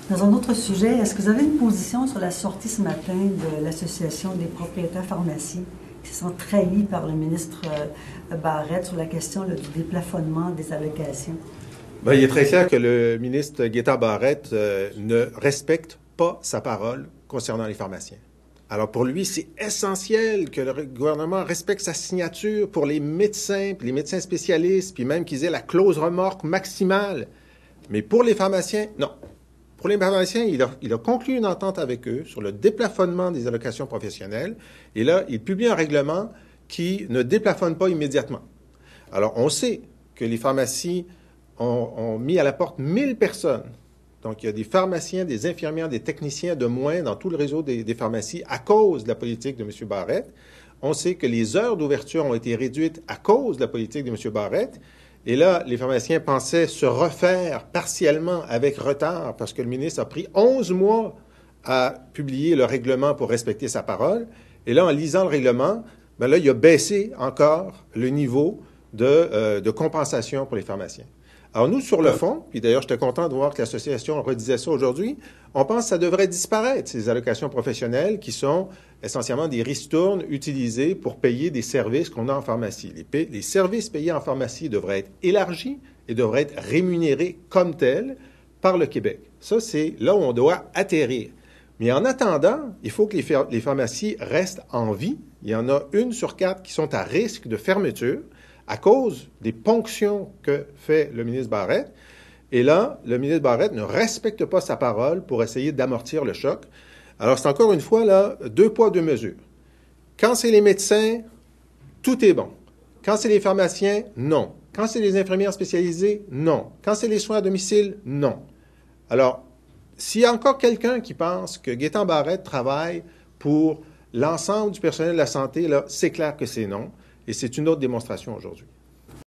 Dans un autre sujet, est-ce que vous avez une position sur la sortie ce matin de l'Association des propriétaires pharmacies qui se sont trahis par le ministre Barrette sur la question du déplafonnement des allocations? Bien, il est très clair que le ministre Gaétan Barrette ne respecte pas sa parole concernant les pharmaciens. Alors pour lui, c'est essentiel que le gouvernement respecte sa signature pour les médecins spécialistes, puis même qu'ils aient la clause remorque maximale. Mais pour les pharmaciens, non. Pour les pharmaciens, il a conclu une entente avec eux sur le déplafonnement des allocations professionnelles. Et là, il publie un règlement qui ne déplafonne pas immédiatement. Alors, on sait que les pharmacies ont mis à la porte 1000 personnes. Donc, il y a des pharmaciens, des infirmières, des techniciens de moins dans tout le réseau des pharmacies à cause de la politique de M. Barrette. On sait que les heures d'ouverture ont été réduites à cause de la politique de M. Barrette. Et là, les pharmaciens pensaient se refaire partiellement avec retard parce que le ministre a pris 11 mois à publier le règlement pour respecter sa parole. Et là, en lisant le règlement, bien là, il a baissé encore le niveau de compensation pour les pharmaciens. Alors nous, sur le fond, puis d'ailleurs, j'étais content de voir que l'association redisait ça aujourd'hui, on pense que ça devrait disparaître, ces allocations professionnelles qui sont essentiellement des ristournes utilisées pour payer des services qu'on a en pharmacie. Les services payés en pharmacie devraient être élargis et devraient être rémunérés comme tels par le Québec. Ça, c'est là où on doit atterrir. Mais en attendant, il faut que les pharmacies restent en vie. Il y en a 1 sur 4 qui sont à risque de fermeture à cause des ponctions que fait le ministre Barrette. Et là, le ministre Barrette ne respecte pas sa parole pour essayer d'amortir le choc. Alors, c'est encore une fois, là, 2 poids, 2 mesures. Quand c'est les médecins, tout est bon. Quand c'est les pharmaciens, non. Quand c'est les infirmières spécialisées, non. Quand c'est les soins à domicile, non. Alors, s'il y a encore quelqu'un qui pense que Gaétan Barrette travaille pour l'ensemble du personnel de la santé, là, c'est clair que c'est non. Et c'est une autre démonstration aujourd'hui.